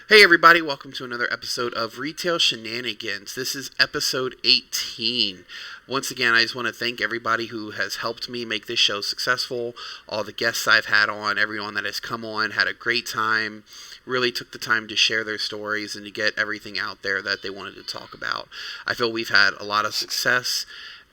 Hey everybody, welcome to another episode of Retail Shenanigans. This is episode 18. Once again, I just want to thank everybody who has helped me make this show successful, all the guests I've had on, everyone that has come on, had a great time, really took the time to share their stories and to get everything out there that they wanted to talk about. I feel we've had a lot of success.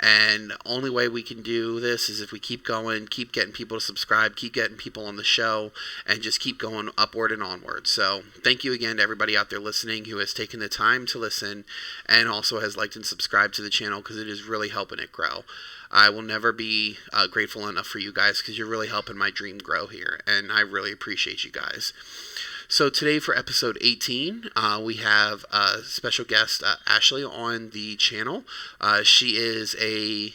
And the only way we can do this is if we keep going, keep getting people to subscribe, keep getting people on the show, and just keep going upward and onward. So thank you again to everybody out there listening who has taken the time to listen and also has liked and subscribed to the channel because it is really helping it grow. I will never be grateful enough for you guys because you're really helping my dream grow here, and I really appreciate you guys. So today for episode 18, we have a special guest, Ashley, on the channel. She is a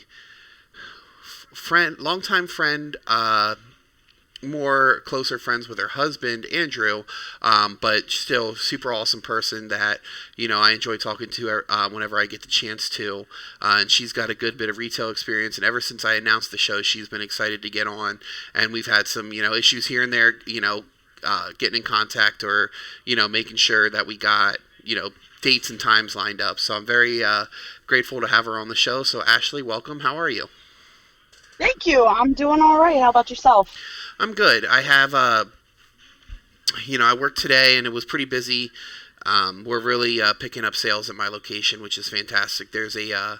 friend, longtime friend, more closer friends with her husband, Andrew, but still super awesome person that, I enjoy talking to her whenever I get the chance to. And she's got a good bit of retail experience, and ever since I announced the show, she's been excited to get on. And we've had some, issues here and there, getting in contact or, making sure that we got, dates and times lined up. So I'm very grateful to have her on the show. So Ashley, welcome. How are you? Thank you. I'm doing all right. How about yourself? I'm good. I have, I worked today and it was pretty busy. We're really picking up sales at my location, which is fantastic. There's a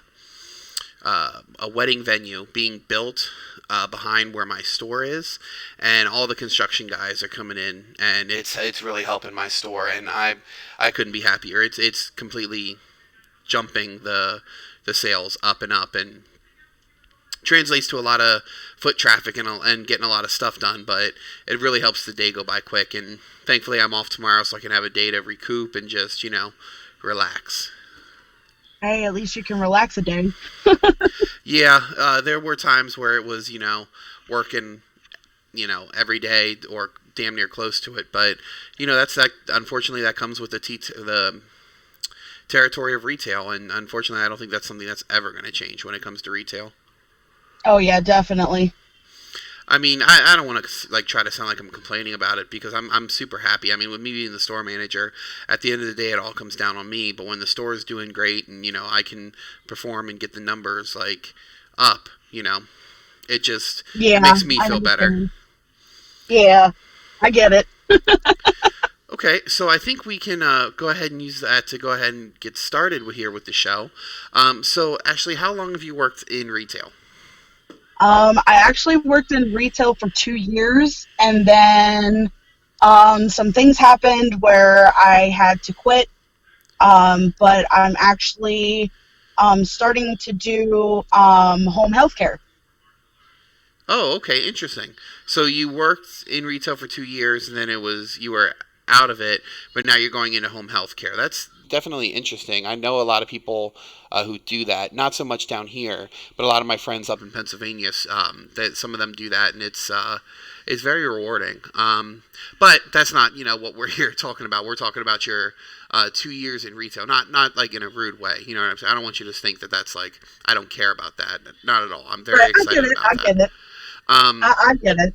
wedding venue being built behind where my store is, and all the construction guys are coming in, and it's really helping my store, and I couldn't be happier. It's completely jumping the sales up and up, and translates to a lot of foot traffic and getting a lot of stuff done, but it really helps the day go by quick, and thankfully I'm off tomorrow so I can have a day to recoup and just, relax. Hey, at least you can relax a day. Yeah, there were times where it was, working, every day or damn near close to it. But, that's that. Unfortunately, that comes with the territory of retail, and unfortunately, I don't think that's something that's ever going to change when it comes to retail. Oh yeah, definitely. I mean, I don't want to try to sound like I'm complaining about it because I'm super happy. I mean, with me being the store manager, at the end of the day, it all comes down on me. But when the store is doing great and I can perform and get the numbers up, it just it Yeah, makes me I feel better. understand. Yeah, I get it. Okay, so I think we can go ahead and use that to go ahead and get started with the show. So Ashley, how long have you worked in retail? I actually worked in retail for 2 years, and then some things happened where I had to quit. But I'm actually starting to do home health care. Oh, okay, interesting. So you worked in retail for 2 years, and then you were out of it, but now you're going into home health care. That's definitely interesting. I know a lot of people who do that. Not so much down here, but a lot of my friends up in Pennsylvania, that some of them do that, and it's very rewarding. But that's not what we're here talking about. We're talking about your 2 years in retail, not like in a rude way. You know what I'm saying? I don't want you to think that that's like I don't care about that. Not at all. I'm very Right, I get excited it. about I that. get it. Um, I get it.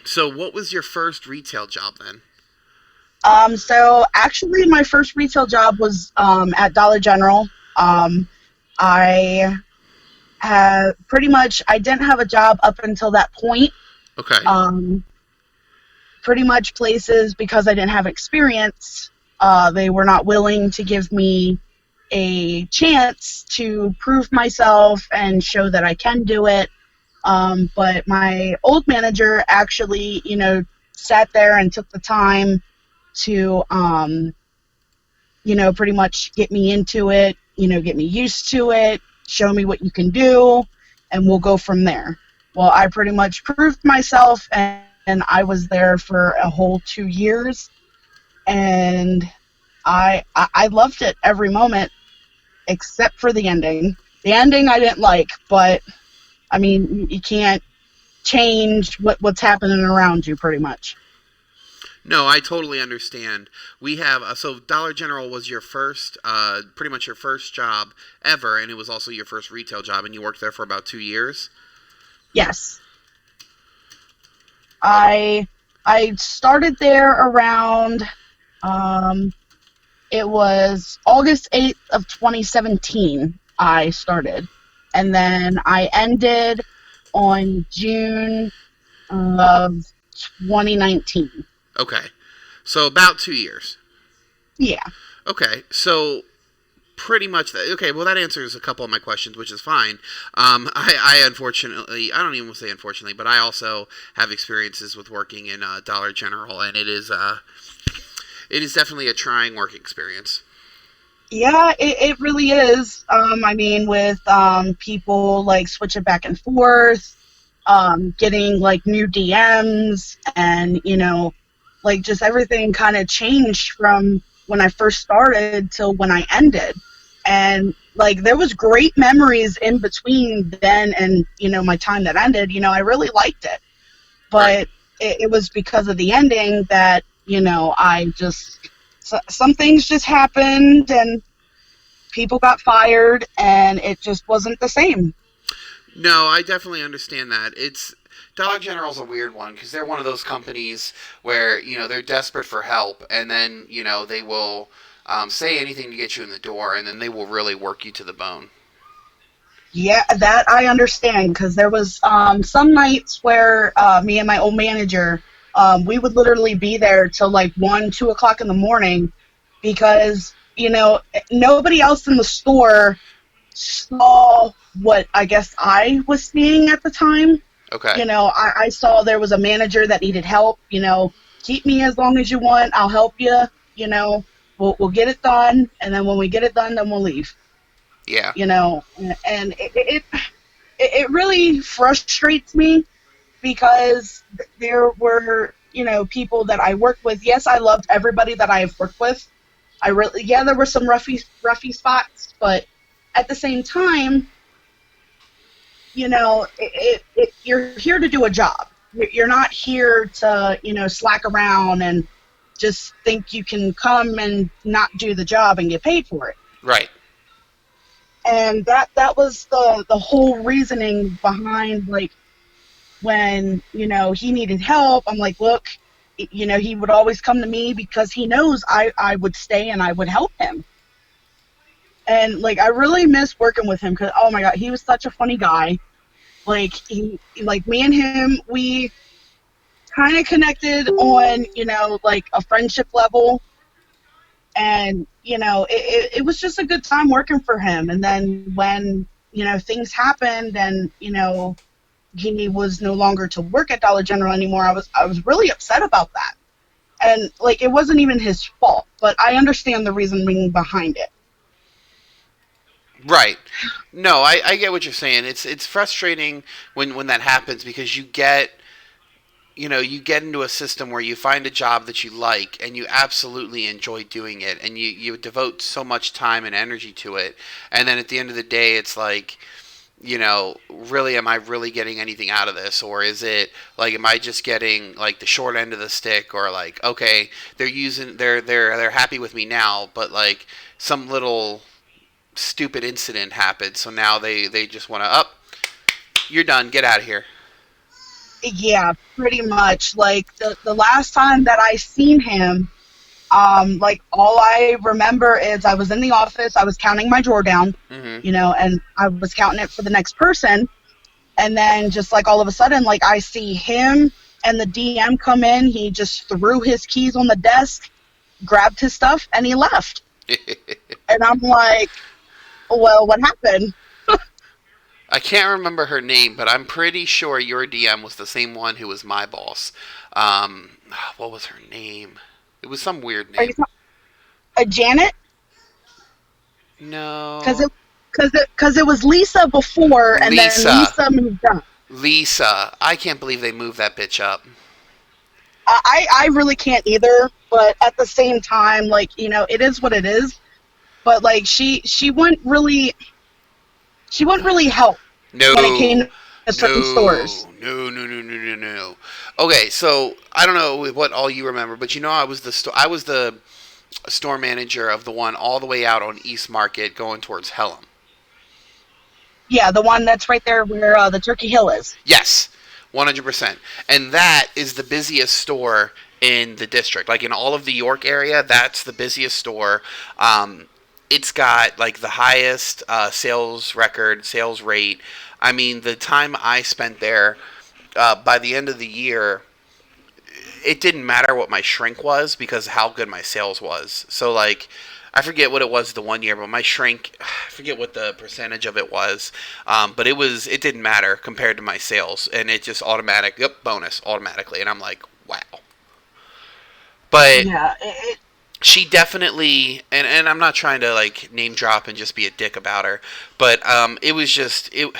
so what was your first retail job then? So actually, my first retail job was at Dollar General. I had pretty much I didn't have a job up until that point. Okay. Um, Pretty much places because I didn't have experience. They were not willing to give me a chance to prove myself and show that I can do it. But my old manager actually, sat there and took the time to pretty much get me into it, get me used to it, show me what you can do, and we'll go from there. Well, I pretty much proved myself, and I was there for a whole 2 years, and I loved it every moment except for the ending. The ending I didn't like, but I mean, you can't change what's happening around you, pretty much. No, I totally understand. We have so Dollar General was your first, pretty much your first job ever, and it was also your first retail job, and you worked there for about 2 years. Yes. I I started there around Um, it was August 8th of 2017 I started. And then I ended on June of 2019. Okay. So about 2 years. Yeah. Okay. So pretty much that. Okay. Well, that answers a couple of my questions, which is fine. I unfortunately, I don't even want to say unfortunately, but I also have experiences with working in Dollar General, and it is definitely a trying work experience. Yeah, it really is. I mean, with people like switching back and forth, getting like new DMs, and like just everything kind of changed from when I first started till when I ended. And like there was great memories in between then and my time that ended. I really liked it, Right. but it was because of the ending that I just some things just happened and people got fired and it just wasn't the same. No, I definitely understand that. It's Dollar General's a weird one because they're one of those companies where they're desperate for help, and then they will say anything to get you in the door, and then they will really work you to the bone. Yeah, that I understand because there was some nights where me and my old manager, we would literally be there till like 1, 2 o'clock in the morning because nobody else in the store saw what I guess I was seeing at the time. Okay. I saw there was a manager that needed help. Keep me as long as you want. I'll help you. We'll get it done, and then when we get it done, then we'll leave. Yeah. And it really frustrates me because there were people that I worked with. Yes, I loved everybody that I've worked with. I really, yeah, there were some roughy spots, but at the same time, you're here to do a job. You're not here to slack around and just think you can come and not do the job and get paid for it. Right. And that was the whole reasoning behind, like, when he needed help. I'm like, look, he would always come to me because he knows I would stay and I would help him. And like I really miss working with him because, oh my god, he was such a funny guy. Like he like me and him, we kind of connected on like a friendship level. And it was just a good time working for him. And then when things happened and he was no longer to work at Dollar General anymore, I was really upset about that. And like it wasn't even his fault, but I understand the reasoning behind it. Right. No, I get what you're saying. It's frustrating when that happens because you get into a system where you find a job that you like and you absolutely enjoy doing it and you devote so much time and energy to it, and then at the end of the day it's like, really, am I really getting anything out of this, or is it like, am I just getting like the short end of the stick, or like, okay, they're happy with me now, but like some little stupid incident happened, so now they just want to up, you're done, get out of here. Yeah, pretty much. Like the last time that I seen him, like all I remember is I was in the office, I was counting my drawer down, Hmm. and I was counting it for the next person. And then just like all of a sudden, like I see him and the DM come in. He just threw his keys on the desk, grabbed his stuff, and he left. And I'm like, well, what happened? I can't remember her name, but I'm pretty sure your DM was the same one who was my boss. What was her name? It was some weird Are you name. talking a Janet? Because No. it was Lisa before, and then Lisa. Lisa moved up. Lisa. I can't believe they moved that bitch up. I really can't either, but at the same time, like it is what it is. But like she wouldn't really help when it came No. to certain stores. No. No. No. No. No. No. No. Okay, so I don't know what all you remember, but I was the store manager of the one all the way out on East Market going towards Helm. Yeah, the one that's right there where the Turkey Hill is. Yes, 100%. And that is the busiest store in the district. Like in all of the York area, that's the busiest store. Um, it's got like the highest sales record, sales rate. I mean, the time I spent there, by the end of the year, it didn't matter what my shrink was because how good my sales was. So like, I forget what it was the one year, but my shrink, I forget what the percentage of it was, but it didn't matter compared to my sales, and it just automatic, yep, bonus automatically, and I'm like, wow. But Yeah, she definitely, and I'm not trying to like name drop and just be a dick about her, but it was just it.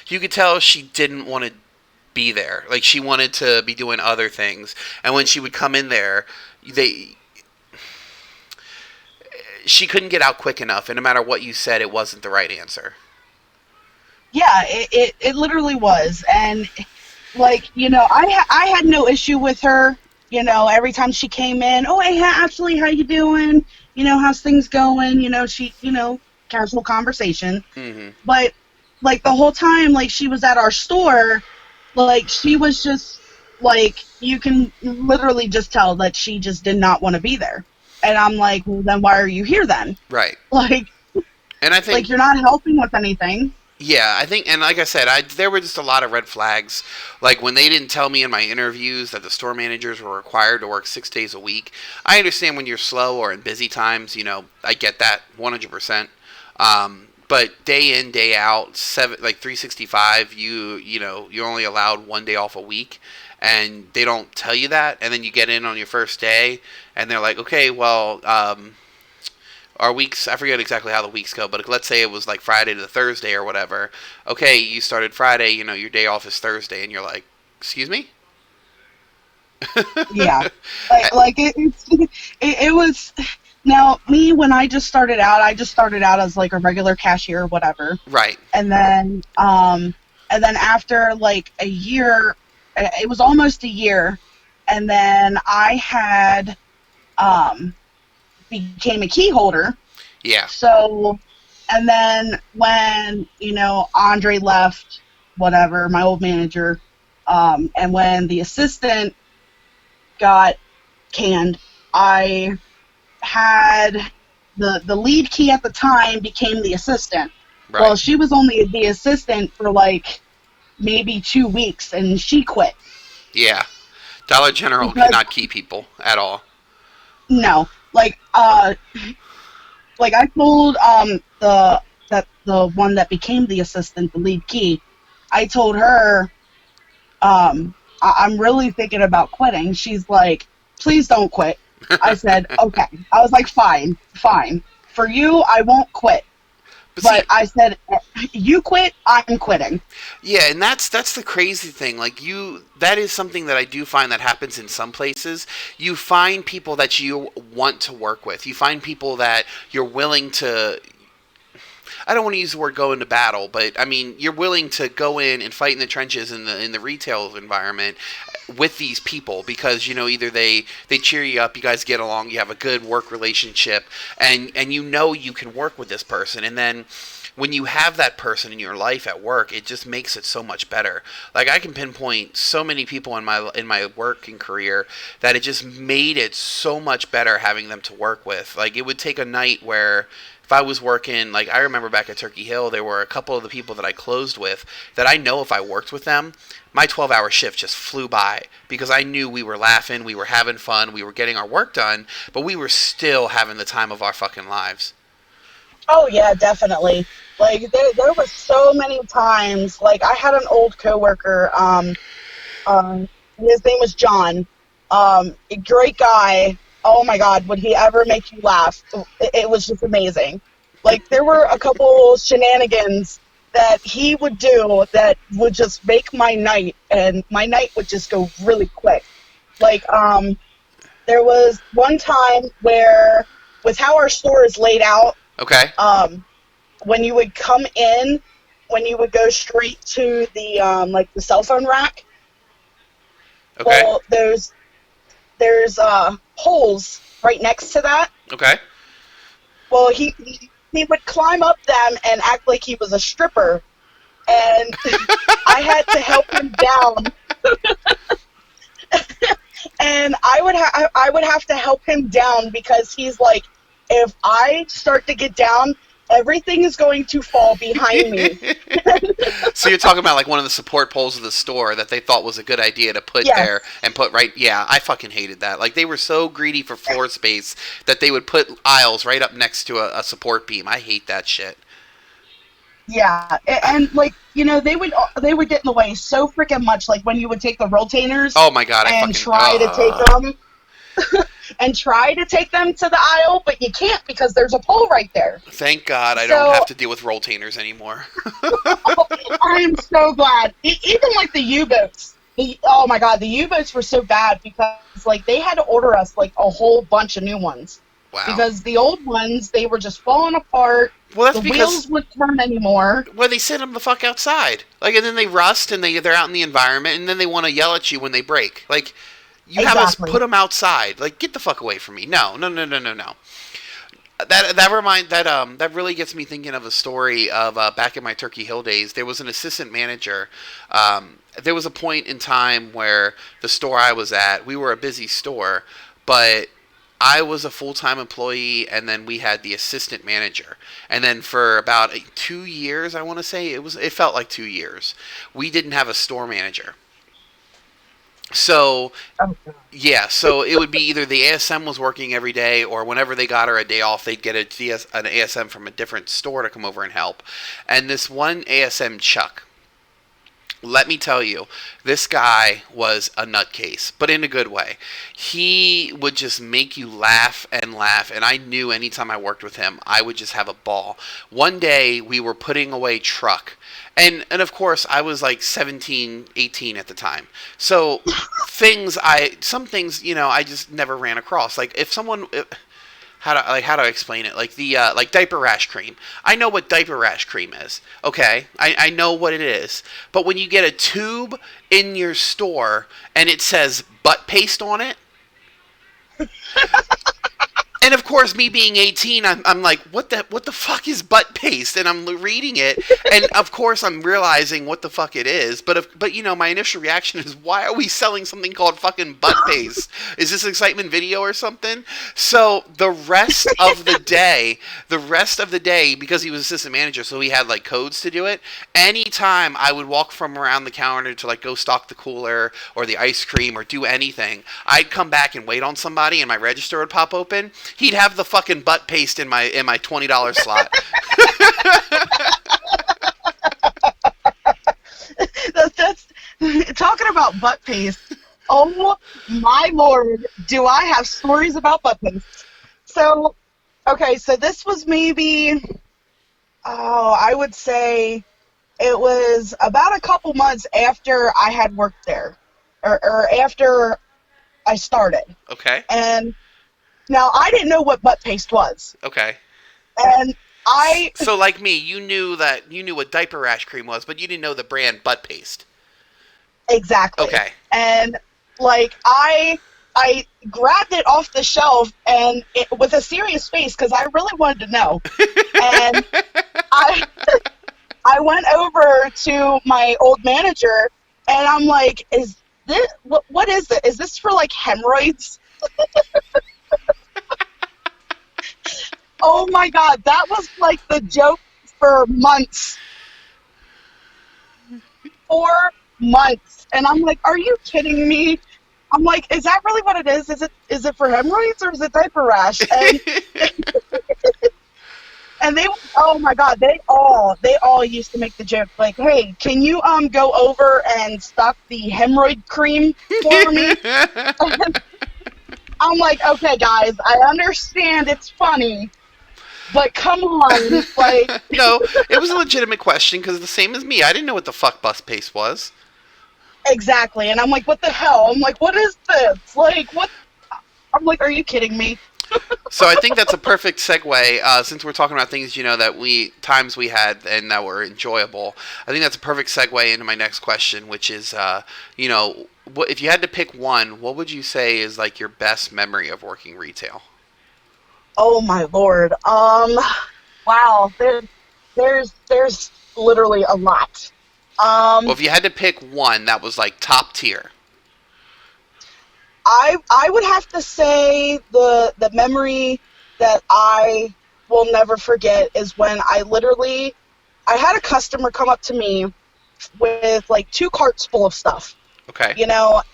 You could tell she didn't want to be there. Like she wanted to be doing other things. And when she would come in there, they she couldn't get out quick enough, and no matter what you said, it wasn't the right answer. yeah, it literally was. And like, I had no issue with her. Every time she came in, oh, hey, Ashley, how you doing? How's things going? Casual conversation. Hmm. But like the whole time, like she was at our store, like she was just like, you can literally just tell that she just did not want to be there. And I'm like, well, then why are you here then? Right. Like, And I think, you're not helping with anything. yeah, I think, and like I said, there were just a lot of red flags. Like when they didn't tell me in my interviews that the store managers were required to work 6 days a week. I understand when you're slow or in busy times, I get that 100%. But day in, day out, 365, you're only allowed one day off a week, and they don't tell you that, and then you get in on your first day, and they're like, okay, well, our weeks, I forget exactly how the weeks go, but let's say it was like Friday to Thursday or whatever. Okay, you started Friday, your day off is Thursday, and you're like, excuse me? Yeah, like it was. Now, me, when I just started out as like a regular cashier or whatever, Right. and then after like a year, it was almost a year, and then I had um became a key holder. Yeah. So, and then when Andre left, whatever, my old manager, and when the assistant got canned, I had the lead key at the time became the assistant. Right. Well, she was only the assistant for like maybe 2 weeks, and she quit Yeah. Dollar General because cannot keep people at all. no, like I told the one that became the assistant, the lead key, I told her, I'm really thinking about quitting. She's like, please don't quit. I said, okay. I was like, fine, fine. For you, I won't quit. But see, But I said, you quit, I'm quitting. yeah, and that's the crazy thing. Like that is something that I do find that happens in some places. You find people that you want to work with. You find people that you're willing to. I don't want to use the word go into battle, but I mean you're willing to go in and fight in the trenches in the retail environment with these people because either they cheer you up, you guys get along, you have a good work relationship, and you can work with this person, and then when you have that person in your life at work, it just makes it so much better. Like I can pinpoint so many people in my working career that it just made it so much better having them to work with. Like it would take a night where if I was working, like I remember back at Turkey Hill, there were a couple of the people that I closed with that I know if I worked with them, my 12-hour shift just flew by because I knew we were laughing, we were having fun, we were getting our work done, but we were still having the time of our fucking lives. Oh yeah, definitely. Like there was so many times. Like I had an old coworker. His name was John. A great guy. Oh my God, would he ever make you laugh? It was just amazing. Like there were a couple shenanigans that he would do that would just make my night, and my night would just go really quick. Like there was one time where, with how our store is laid out, Okay. when you would come in, when you would go straight to the like the cell phone rack, Okay. well, there's holes right next to that. Okay. Well, he would climb up them and act like he was a stripper, and I had to help him down. And I would have to help him down because he's like, if I start to get down, everything is going to fall behind me. So you're talking about like one of the support poles of the store that they thought was a good idea to put Yes, there and put right. Yeah, I fucking hated that. Like they were so greedy for floor space that they would put aisles right up next to a support beam. I hate that shit. yeah, and like they would get in the way so freaking much. Like when you would take the rotainers Oh my god, I and fucking. try to take them and try to take them to the aisle, but you can't because there's a pole right there. Thank God I don't So have to deal with rotainers anymore. I am so glad. Even like the U-boats. Oh my god, the U-boats were so bad because like they had to order us like a whole bunch of new ones Wow. because the old ones they were just falling apart. Well, that's The because wheels wouldn't turn anymore. well, they send them the fuck outside. Like, and then they rust and they're out in the environment, and then they want to yell at you when they break. Like, you have us Exactly. put them outside. Like, get the fuck away from me. No, no, no, no, no, no. That really gets me thinking of a story of back in my Turkey Hill days. There was an assistant manager. There was a point in time where the store I was at, we were a busy store, but I was a full time employee, and then we had the assistant manager. And then for about 2 years, I want to say it felt like 2 years. We didn't have a store manager. So Oh, God. yeah, so it would be either the ASM was working every day, or whenever they got her a day off, they'd get an ASM from a different store to come over and help. And this one ASM, Chuck, let me tell you, this guy was a nutcase, but in a good way. He would just make you laugh and laugh, and I knew anytime I worked with him, I would just have a ball. One day, we were putting away truck, and of course, I was like 17, 18 at the time. So some things, I just never ran across. Like if someone, how do I explain it? Like the like diaper rash cream. I know what diaper rash cream is. Okay, I know what it is. But when you get a tube in your store and it says butt paste on it, and of course, me being 18, I'm like, what the fuck is butt paste? And I'm reading it, and of course, I'm realizing what the fuck it is. But my initial reaction is, why are we selling something called fucking butt paste? Is this excitement video or something? So the rest of the day, because he was assistant manager, so he had like codes to do it. Anytime I would walk from around the counter to like go stock the cooler or the ice cream or do anything, I'd come back and wait on somebody, and my register would pop open. He'd have the fucking butt paste in my $20 slot. That's talking about butt paste. Oh my lord, do I have stories about butt paste? So, okay, so this was maybe, oh, I would say it was about a couple months after I had worked there, or after I started. Okay. And now I didn't know what butt paste was, Okay. and I So like me, you knew what diaper rash cream was, but you didn't know the brand butt paste. exactly, Okay. and like I grabbed it off the shelf and with a serious face because I really wanted to know, and I I went over to my old manager and I'm like, is this what is it? Is this for like hemorrhoids? Oh my god, that was like the joke for months. 4 months. And I'm like, are you kidding me? I'm like, is that really what it is? Is it for hemorrhoids or is it diaper rash? And they, oh my god, they all used to make the joke like, hey, can you go over and stock the hemorrhoid cream for me? I'm like, okay guys, I understand it's funny, but come on, like No, it was a legitimate question because the same as me, I didn't know what the fuck bus paste was. exactly. And I'm like, what the hell? I'm like, what is this? Like, what? I'm like, are you kidding me? So I think that's a perfect segue. Since we're talking about things that we had and that were enjoyable, I think that's a perfect segue into my next question, which is, what if you had to pick one, what would you say is like your best memory of working retail? Oh my lord. Wow. There's literally a lot. Well, Um, if you had to pick one that was like top tier. I would have to say the memory that I will never forget is when I had a customer come up to me with like 2 carts full of stuff, Okay.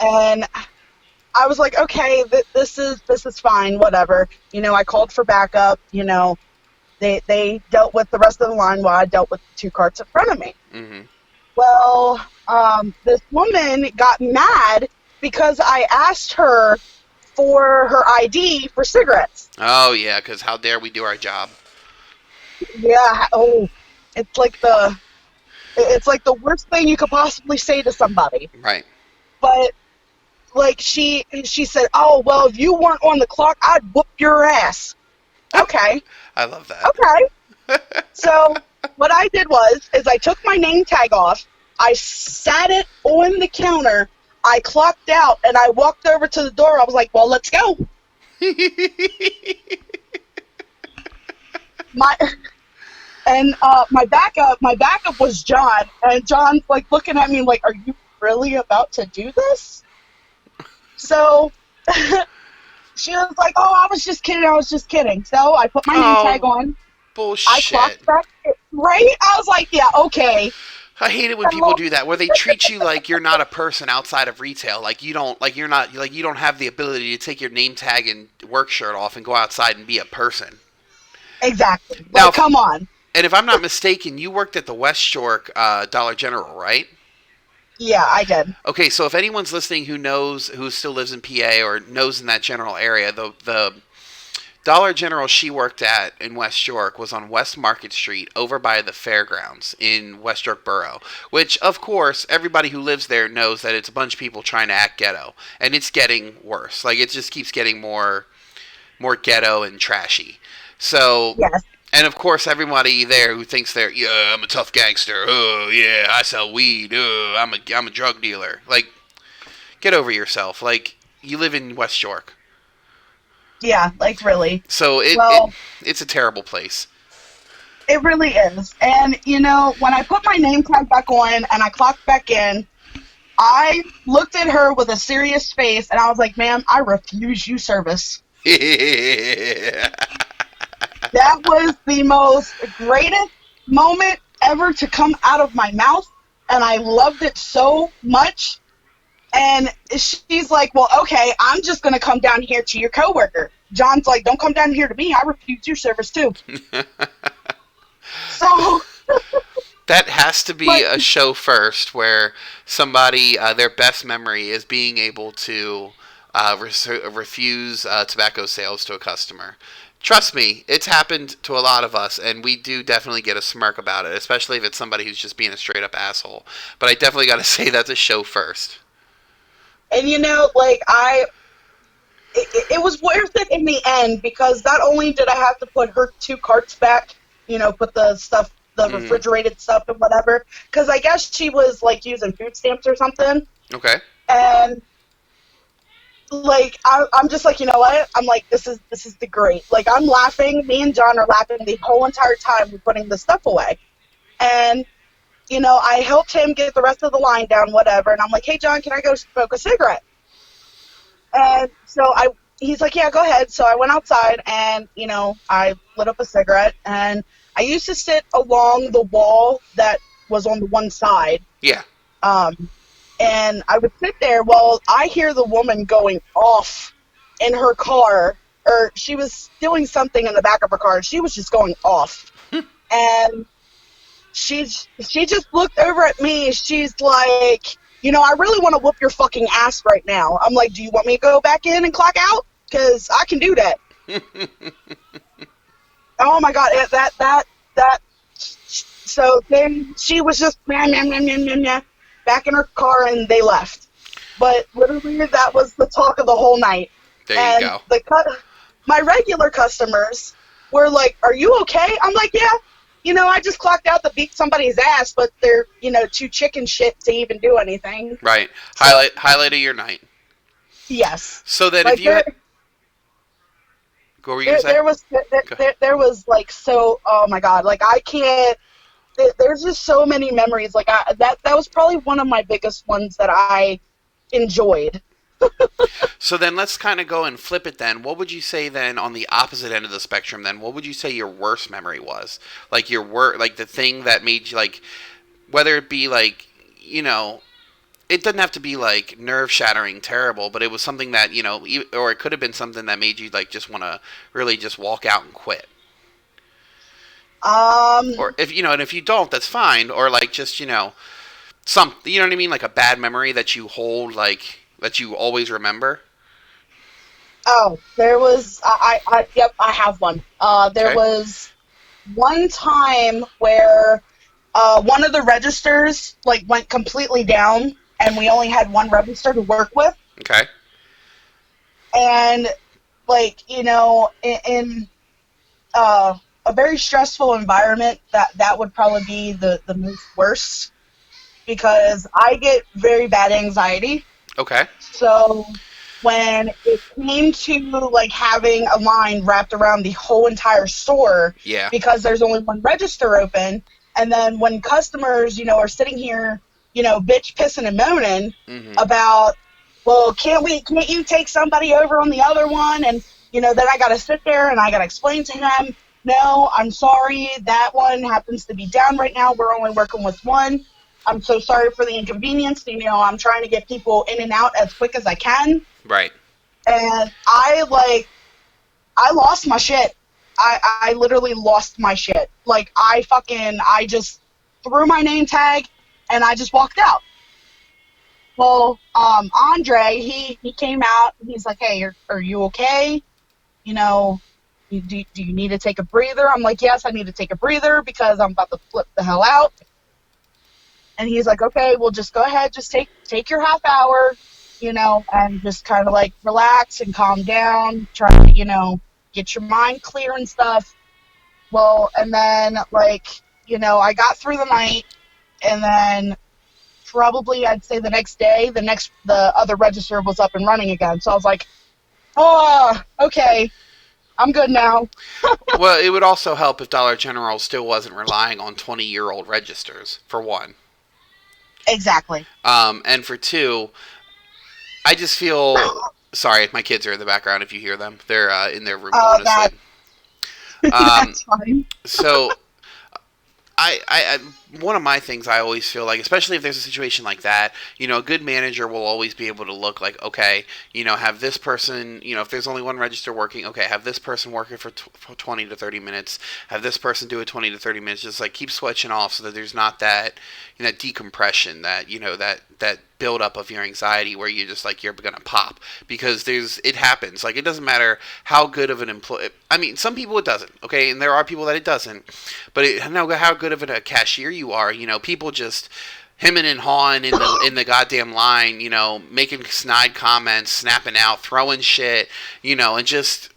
and I was like, okay, this is fine, whatever. I called for backup. They dealt with the rest of the line while I dealt with the 2 carts in front of me. Mm-hmm. Well, this woman got mad because I asked her for her ID for cigarettes. Oh yeah, because how dare we do our job? Yeah. Oh, it's like the it's like the worst thing you could possibly say to somebody. Right. But like she said, "Oh well, if you weren't on the clock, I'd whoop your ass." Okay, I love that. okay. So what I did is I took my name tag off, I sat it on the counter, I clocked out, and I walked over to the door. I was like, "Well, let's go." My my backup was John, and John's like looking at me like, "Are you really about to do this?" So she was like, "Oh, I was just kidding. I was just kidding." So I put my name tag Oh, on. I bullshit. clocked back. Right? I was like, "Yeah, okay." I hate it when people do that, where they treat you like you're not a person outside of retail. Like you don't, like you're not, like you don't have the ability to take your name tag and work shirt off and go outside and be a person. Exactly. Now, Like, come on. and if I'm not mistaken, you worked at the West York Dollar General, right? Yeah, I did. Okay, so if anyone's listening who still lives in PA or knows in that general area, the Dollar General she worked at in West York was on West Market Street over by the fairgrounds in West York Borough, which, of course, everybody who lives there knows that it's a bunch of people trying to act ghetto. And it's getting worse. Like, it just keeps getting more ghetto and trashy. So, Yes. and of course, everybody there who thinks yeah, I'm a tough gangster. Oh, yeah, I sell weed. Oh, I'm a drug dealer. Like, get over yourself. Like, you live in West York. Yeah, like really. So Well, it's a terrible place. it really is. And when I put my name tag back on and I clocked back in, I looked at her with a serious face and I was like, "Ma'am, I refuse you service." That was the most greatest moment ever to come out of my mouth, and I loved it so much. And she's like, "Well, okay, I'm just going to come down here to your coworker." John's like, "Don't come down here to me. I refuse your service too." So, That has to be like, a show first where somebody, their best memory is being able to refuse tobacco sales to a customer. Trust me, it's happened to a lot of us, and we do definitely get a smirk about it, especially if it's somebody who's just being a straight up asshole. But I definitely got to say that's a show first. and like it was worth it in the end because not only did I have to put her 2 carts back, put the stuff, the Mm. refrigerated stuff and whatever, because I guess she was like using food stamps or something. Okay. And like I'm just like, you know what? I'm like, this is the great. Like I'm laughing. Me and John are laughing the whole entire time we're putting the stuff away. And I helped him get the rest of the line down, whatever. And I'm like, "Hey, John, can I go smoke a cigarette?" And so he's like, "Yeah, go ahead." So I went outside and, I lit up a cigarette and I used to sit along the wall that was on the one side. Yeah. And I would sit there while I hear the woman going off in her car, or she was doing something in the back of her car. She was just going off. And she just looked over at me. She's like, "I really want to whoop your fucking ass right now." I'm like, "Do you want me to go back in and clock out? Because I can do that." Oh my god, that. So then she was just meh, meh, meh, meh, meh, meh, back in her car, and they left. But literally, that was the talk of the whole night. There And you go. my regular customers were like, "Are you okay?" I'm like, "Yeah. I just clocked out to beat somebody's ass, but they're, too chicken shit to even do anything." Right. So, Highlight of your night. yes. So then, if Like you had, what were you gonna say? there was like, so, oh my god, like I can't. There's just so many memories. Like that was probably one of my biggest ones that I enjoyed. So then let's kind of go and flip it then. What would you say then on the opposite end of the spectrum then? What would you say your worst memory was? Like like the thing that made you like, whether it be like, it doesn't have to be like nerve shattering terrible, but it was something that, or it could have been something that made you like just want to really just walk out and quit. Um, Or if, and if you don't, that's fine. Or like just, some, you know what I mean? Like a bad memory that you hold, like, that you always remember. oh, there was, yep, I have one. There Okay. was one time where one of the registers like went completely down, and we only had one register to work with, Okay. and like in a very stressful environment, that would probably be the most worst because I get very bad anxiety. Okay. So when it came to like having a line wrapped around the whole entire store Yeah. because there's only one register open, and then when customers, are sitting here, bitch, pissing and moaning Mm-hmm. about, well, can't you take somebody over on the other one? And, then I got to sit there and I got to explain to him, no, I'm sorry, that one happens to be down right now. We're only working with one. I'm so sorry for the inconvenience. I'm trying to get people in and out as quick as I can. Right. And I lost my shit. I literally lost my shit. Like, I just threw my name tag and I just walked out. Well, Andre, he came out. He's like, hey, are you okay? You know, do you need to take a breather? I'm like, yes, I need to take a breather because I'm about to flip the hell out. And he's like, okay, well, just go ahead, just take your half hour, and just kind of like relax and calm down, try to, get your mind clear and stuff. Well, and then like, I got through the night, and then probably I'd say the next day, the other register was up and running again. So I was like, oh, okay, I'm good now. Well, it would also help if Dollar General still wasn't relying on 20-year-old registers, for one. Exactly. And for two, I just feel sorry. My kids are in the background. If you hear them, they're in their room going to That sleep. Um, that's fine. so one of my things I always feel like, especially if there's a situation like that, a good manager will always be able to look like, okay, have this person, if there's only one register working, okay, have this person working for 20 to 30 minutes, have this person do it 20 to 30 minutes, just like keep switching off so that there's not that, that decompression, that, that buildup of your anxiety where you're just like you're gonna pop because it happens. Like it doesn't matter how good of an employee. I mean, some people it doesn't. Okay, and there are people that it doesn't. But know how good of a cashier you are. People just hemming and hawing in the goddamn line. Making snide comments, snapping out, throwing shit. And just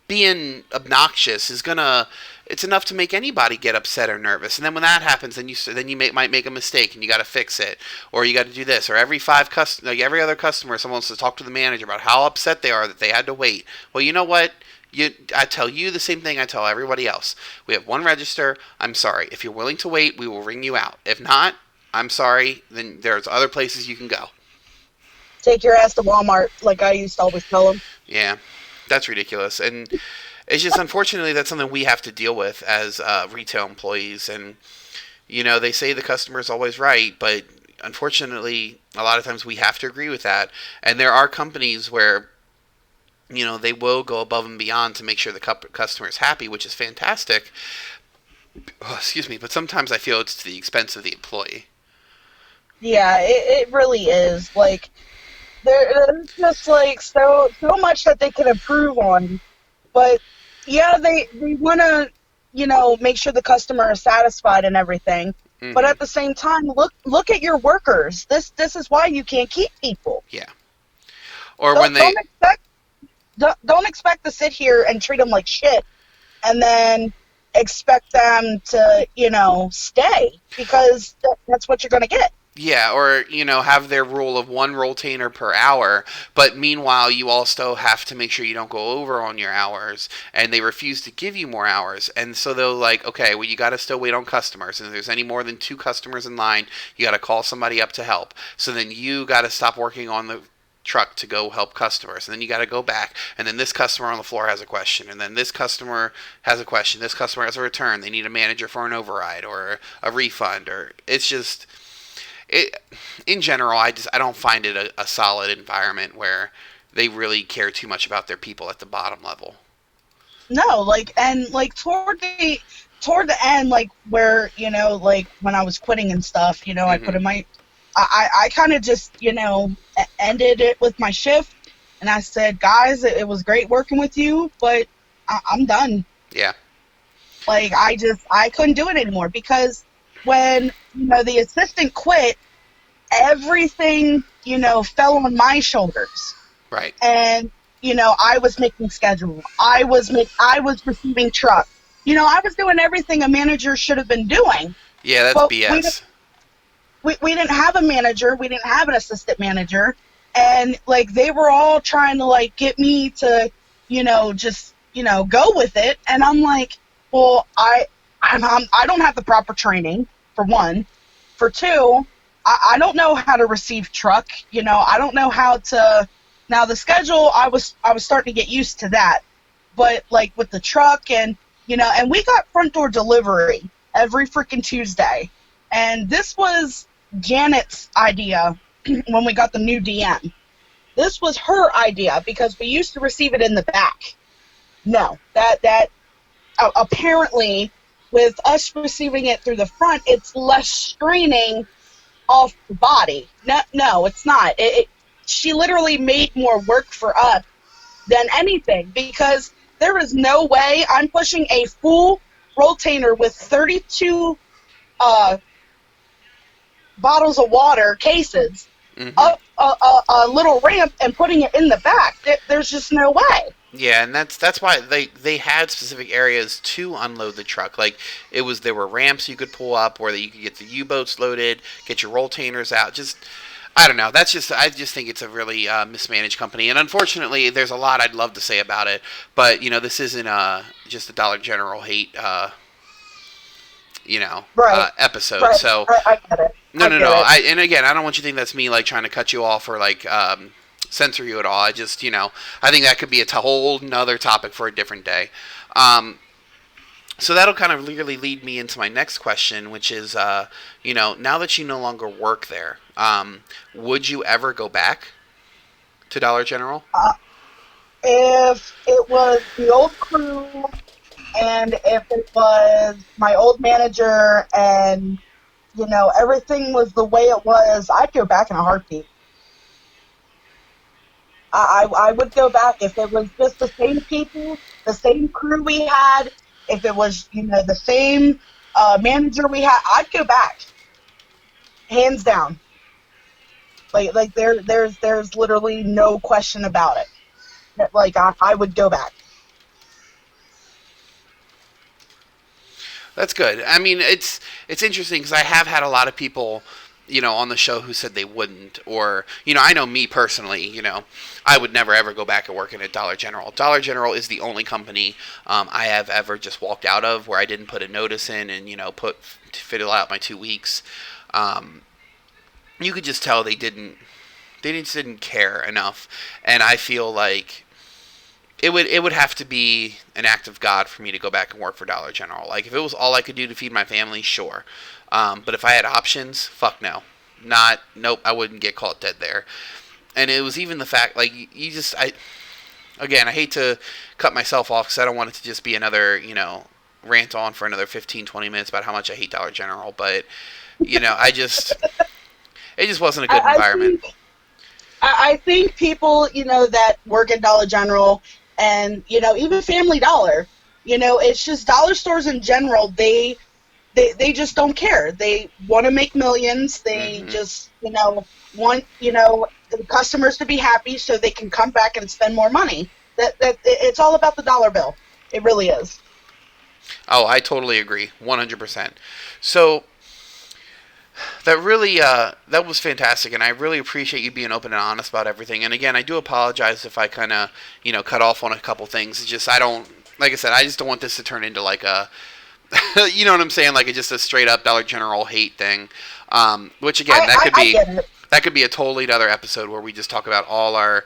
being obnoxious is gonna it's enough to make anybody get upset or nervous. And then when that happens, then you might make a mistake and you got to fix it, or you got to do this, or every other customer, someone wants to talk to the manager about how upset they are that they had to wait. Well, you know what? I tell you the same thing I tell everybody else. We have one register. I'm sorry. If you're willing to wait, we will ring you out. If not, I'm sorry. Then there's other places you can go. Take your ass to Walmart, like I used to always tell them. Yeah, that's ridiculous. And it's just unfortunately that's something we have to deal with as retail employees. And they say the customer is always right, but unfortunately, a lot of times we have to agree with that. And there are companies where they will go above and beyond to make sure the customer is happy, which is fantastic. Oh, excuse me, but sometimes I feel it's to the expense of the employee. Yeah, it really is. Like there's just like so much that they can improve on, but yeah, they want to make sure the customer is satisfied and everything. But Hmm. at the same time, look at your workers. This is why you can't keep people. Yeah. Or when Don't they, don't expect don't expect to sit here and treat them like shit, and then expect them to stay because that's what you're gonna get. yeah, or have their rule of one rolltainer per hour, but meanwhile you also have to make sure you don't go over on your hours, and they refuse to give you more hours, and so they'll like, okay, well you got to still wait on customers, and if there's any more than two customers in line, you got to call somebody up to help. So then you got to stop working on the truck to go help customers, and then you got to go back, and then this customer on the floor has a question, and then this customer has a question, this customer has a return, they need a manager for an override or a refund, or it's just it. In general, I don't find it a solid environment where they really care too much about their people at the bottom level. No, like, and like toward the end, like where, like when I was quitting and stuff, I put Hmm. in I kind of just, ended it with my shift, and I said, guys, it was great working with you, but I'm done. Yeah. Like, I couldn't do it anymore because when, the assistant quit, everything, fell on my shoulders. Right. And I was making schedule. I was receiving trucks. I was doing everything a manager should have been doing, Yeah, that's but we didn't BS. we didn't have a manager. We didn't have an assistant manager, and like they were all trying to like get me to just go with it, and I'm like, well, I don't have the proper training, for one. For two, I don't know how to receive truck. I don't know how to. Now the schedule, I was starting to get used to that, but like with the truck and we got front door delivery every freaking Tuesday, and this was Janet's idea when we got the new DM. This was her idea because we used to receive it in the back. No, that apparently with us receiving it through the front, it's less straining off the body. No, no, it's not. She literally made more work for us than anything because there is no way I'm pushing a full rotator with 32 uh, bottles of water cases Hmm. up a little ramp and putting it in the back. There's just no way. Yeah, and that's why they had specific areas to unload the truck. Like there were ramps you could pull up where you could get the U-boats loaded, get your rolltainers out. Just I don't know. I just think it's a really mismanaged company, and unfortunately, there's a lot I'd love to say about it. But this isn't just a Dollar General hate Right, episode. right. So I get it. no, I no, get no. it. And again, I don't want you to think that's me like trying to cut you off or like censor you at all. I just, I think that could be a whole another topic for a different day. Um, so that'll kind of really lead me into my next question, which is, now that you no longer work there, would you ever go back to Dollar General? Uh, if it was the old crew and if it was my old manager and everything was the way it was, I'd go back in a heartbeat. I would go back if it was just the same people, the same crew we had. If it was the same manager we had, I'd go back, hands down. Like there's literally no question about it. Like I would go back. That's good. I mean, it's interesting because I have had a lot of people, on the show who said they wouldn't, or I know me personally, I would never ever go back and work in a Dollar General. Dollar General is the only company I have ever just walked out of where I didn't put a notice in and put to fill out my 2 weeks. Um, you could just tell they just didn't care enough, and I feel like it would have to be an act of God for me to go back and work for Dollar General. Like if it was all I could do to feed my family, sure. But if I had options, fuck no, not nope. I wouldn't get caught dead there. And it was even the fact like you just I hate to cut myself off because I don't want it to just be another rant on for another 15 20 minutes about how much I hate Dollar General, but I just it just wasn't a good I environment. think I think people that work at Dollar General and even Family Dollar, it's just dollar stores in general. They just don't care. They want to make millions. They Hmm. just want the customers to be happy so they can come back and spend more money. That it's all about the dollar bill. It really is. Oh, I totally agree, 100%. So that was fantastic, and I really appreciate you being open and honest about everything. And again, I do apologize if I kind of cut off on a couple things. It's just I don't like I said, I just don't want this to turn into like a you know what I'm saying, like just a straight up Dollar General hate thing. Which again, that could I be get it. That could be a totally another episode where we just talk about all our,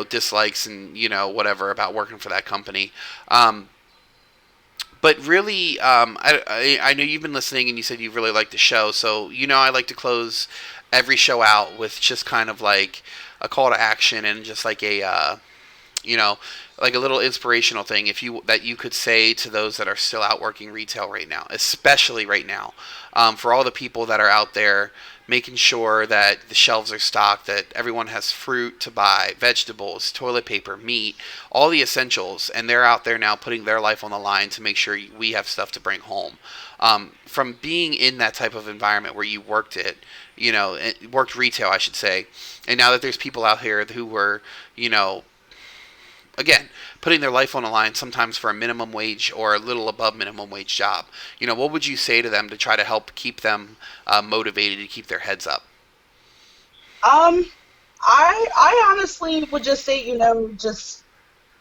dislikes and, whatever about working for that company. But really, I know you've been listening and you said you really like the show. So, I like to close every show out with just kind of like a call to action and just like you know, like a little inspirational thing that you could say to those that are still out working retail right now, especially right now, for all the people that are out there making sure that the shelves are stocked, that everyone has fruit to buy, vegetables, toilet paper, meat, all the essentials, and they're out there now putting their life on the line to make sure we have stuff to bring home. From being in that type of environment where you worked worked retail, I should say, and now that there's people out here who were, again, putting their life on the line sometimes for a minimum wage or a little above minimum wage job. What would you say to them to try to help keep them motivated to keep their heads up? Um, I honestly would just say, just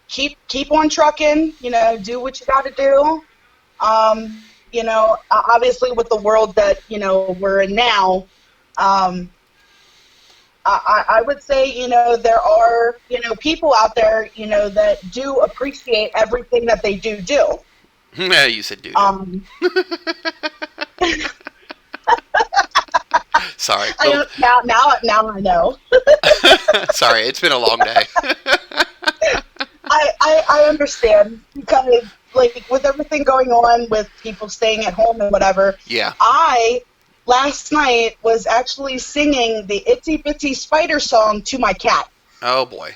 keep on trucking. Do what you got to do. Obviously with the world that we're in now, um, I would say, there are, people out there, that do appreciate everything that they do. Yeah, you said doo doo. Um, Sorry. now I know. Sorry, it's been a long day. I understand because, like, with everything going on with people staying at home and whatever, Yeah. I last night was actually singing the Itsy Bitsy Spider song to my cat. Oh boy.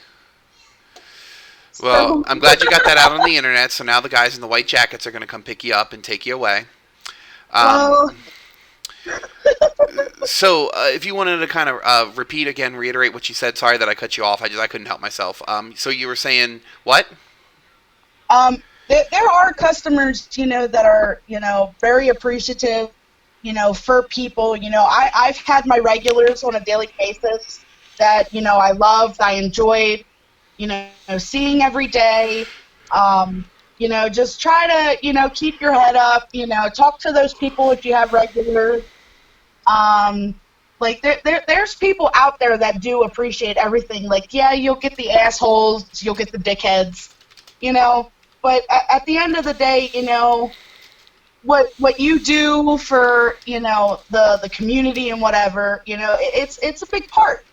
Well, So, I'm glad you got that out on the internet. So now the guys in the white jackets are going to come pick you up and take you away. well, So if you wanted to kind of reiterate what you said. Sorry that I cut you off. I couldn't help myself. So you were saying what? there are customers, that are, very appreciative, for people. I've had my regulars on a daily basis that, I loved, I enjoyed, seeing every day. Just try to, keep your head up, talk to those people if you have regulars. Like there's people out there that do appreciate everything. Like, yeah, you'll get the assholes, you'll get the dickheads, but at the end of the day, what you do for the community and whatever, it's a big part.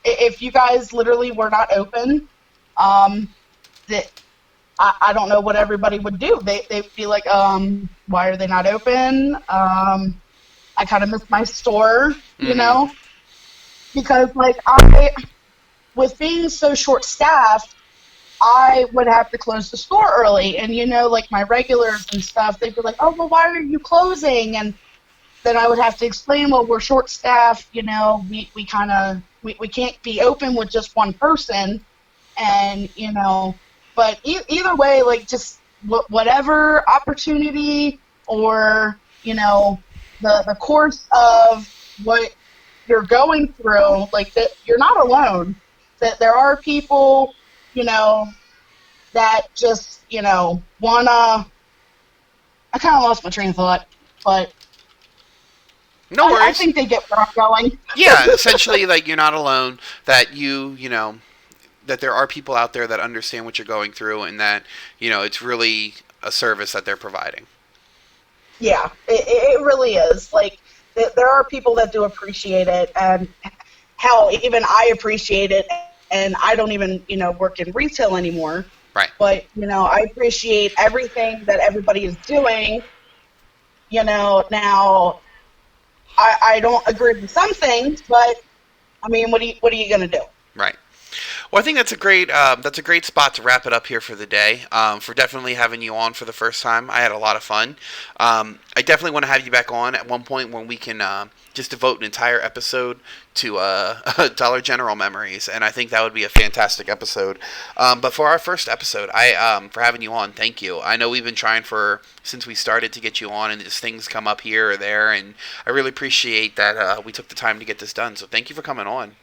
If you guys literally were not open, that I don't know what everybody would do. They'd be like, why are they not open? I kind of miss my store, Mm-hmm. because, like, with being so short-staffed, I would have to close the store early. And, like my regulars and stuff, they'd be like, oh, well, why are you closing? And then I would have to explain, well, we're short-staffed, we can't be open with just one person. And, but either way, like, just whatever opportunity or, the course of what you're going through, like, that you're not alone. That there are people, that just, wanna. I kind of lost my train of thought, but No I worries. think they get where I'm going. Yeah, essentially, like you're not alone. That that there are people out there that understand what you're going through, and that it's really a service that they're providing. Yeah, it really is. Like, there are people that do appreciate it, and hell, even I appreciate it, and I don't even, work in retail anymore. Right. But, I appreciate everything that everybody is doing. Now, I don't agree with some things, but, I mean, what are you going to do? Right. Well, I think that's a great spot to wrap it up here for the day. For definitely having you on for the first time, I had a lot of fun. I definitely want to have you back on at one point when we can just devote an entire episode to Dollar General memories, and I think that would be a fantastic episode. But for our first episode, I for having you on, thank you. I know we've been trying since we started to get you on, and just things come up here or there, and I really appreciate that we took the time to get this done. So thank you for coming on.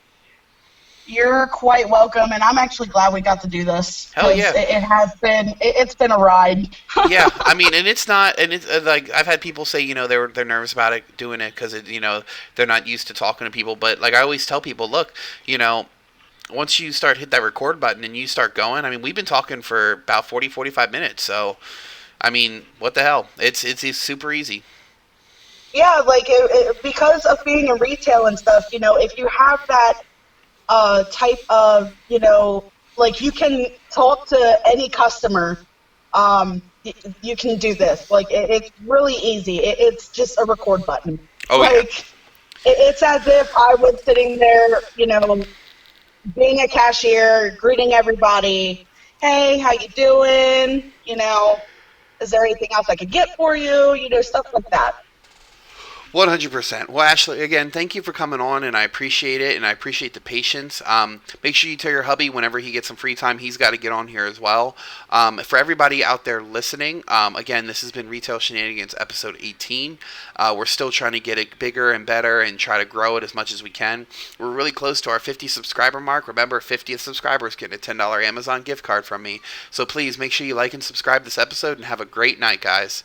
You're quite welcome, and I'm actually glad we got to do this Hell because yeah. it's been a ride. Yeah, I mean, and it's not, and it's like I've had people say, they're nervous about it doing it because they're not used to talking to people. But like I always tell people, look, once you start hit that record button and you start going, I mean, we've been talking for about 40, 45 minutes. So, I mean, what the hell? It's super easy. Yeah, like because of being in retail and stuff, if you have that type of, like you can talk to any customer, you can do this. Like it's really easy. It's just a record button. Oh yeah. Like it's as if I was sitting there, being a cashier, greeting everybody. Hey, how you doing? Is there anything else I could get for you? Stuff like that. 100%. Well, Ashley, again, thank you for coming on, and I appreciate it, and I appreciate the patience. Make sure you tell your hubby whenever he gets some free time, he's got to get on here as well. For everybody out there listening, again, this has been Retail Shenanigans episode 18. We're still trying to get it bigger and better and try to grow it as much as we can. We're really close to our 50 subscriber mark. Remember, 50th subscriber is getting a $10 Amazon gift card from me. So please make sure you like and subscribe this episode, and have a great night, guys.